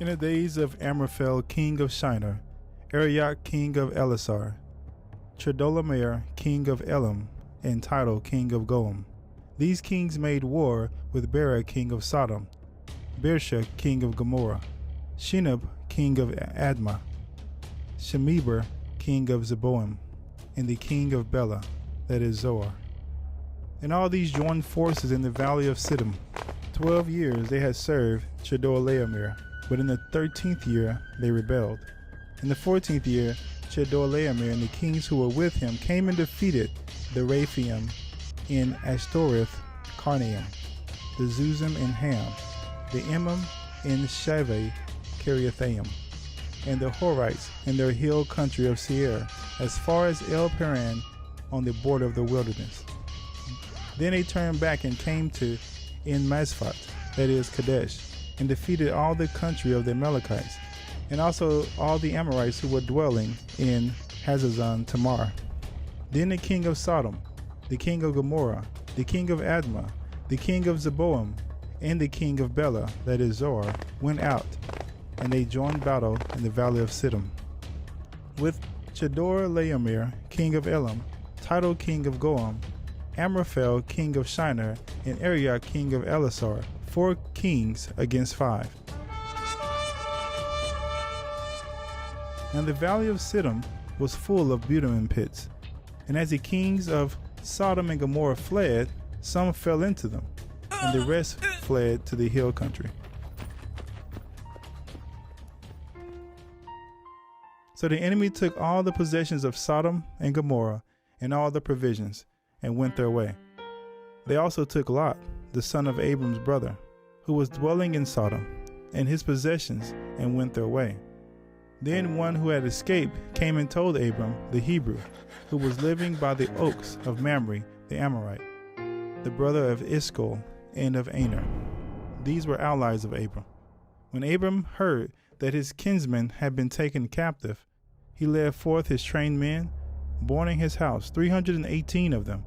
In the days of Amraphel, king of Shinar, Arioch, king of Elasar, Chedorlaomer, king of Elam, and Tidal, king of Goam. These kings made war with Bera, king of Sodom, Birsha, king of Gomorrah, Shinab, king of Admah, Shemeber, king of Zeboim, and the king of Bela, that is Zoar. And all these joined forces in the valley of Siddim. 12 years they had served Chedorlaomer, but in the 13th year they rebelled. In the 14th year, Chedorlaomer and the kings who were with him came and defeated the Rephaim in Ashtoreth Karnaim, the Zuzim in Ham, the Emim in Shaveh Kiriathaim, and the Horites in their hill country of Seir, as far as El Paran on the border of the wilderness. Then they turned back and came to En Mazphat, that is Kadesh, and defeated all the country of the Amalekites, and also all the Amorites who were dwelling in Hazazon Tamar. Then the king of Sodom, the king of Gomorrah, the king of Admah, the king of Zeboim, and the king of Bela, that is Zoar, went out, and they joined battle in the valley of Siddim. With Chedorlaomer, king of Elam, Tidal, king of Goam, Amraphel, king of Shinar, and Arioch, king of Elasar, 4 kings against 5. And the valley of Siddim was full of bitumen pits. And as the kings of Sodom and Gomorrah fled, some fell into them, and the rest fled to the hill country. So the enemy took all the possessions of Sodom and Gomorrah and all the provisions, and went their way. They also took Lot, the son of Abram's brother, who was dwelling in Sodom, and his possessions, and went their way. Then one who had escaped came and told Abram, the Hebrew, who was living by the oaks of Mamre the Amorite, the brother of Eshcol and of Aner. These were allies of Abram. When Abram heard that his kinsmen had been taken captive, he led forth his trained men, borne in his house 318 of them,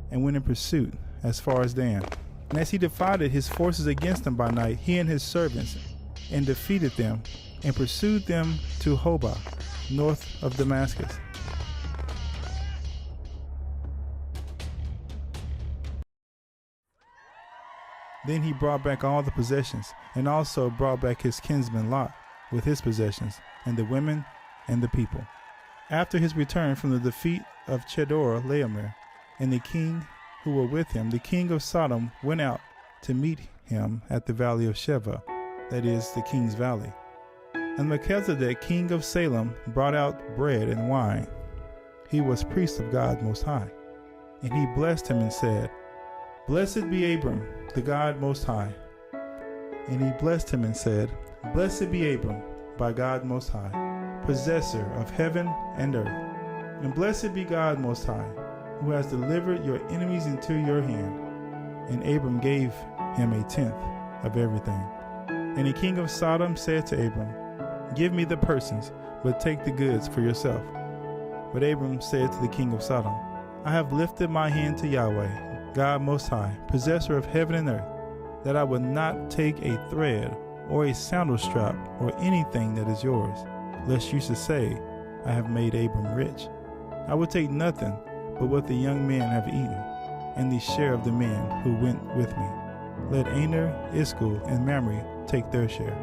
and went in pursuit as far as Dan. And as he divided his forces against them by night, he and his servants, and defeated them, and pursued them to Hobah, north of Damascus. Then he brought back all the possessions, and also brought back his kinsman Lot with his possessions, and the women and the people. After his return from the defeat of Chedorlaomer and the king who were with him, the king of Sodom went out to meet him at the valley of Sheva, that is, the king's valley. And Melchizedek, king of Salem, brought out bread and wine. He was priest of God Most High. And he blessed him and said, "Blessed be Abram, the God Most High." And he blessed him and said, "Blessed be Abram, by God Most High, possessor of heaven and earth. And blessed be God Most High, who has delivered your enemies into your hand." And Abram gave him 1/10 of everything. And the king of Sodom said to Abram, "Give me the persons, but take the goods for yourself." But Abram said to the king of Sodom, "I have lifted my hand to Yahweh, God Most High, possessor of heaven and earth, that I would not take a thread or a sandal strap or anything that is yours, lest you should say, I have made Abram rich. I will take nothing but what the young men have eaten, and the share of the men who went with me. Let Aner, Eshcol, and Mamre take their share."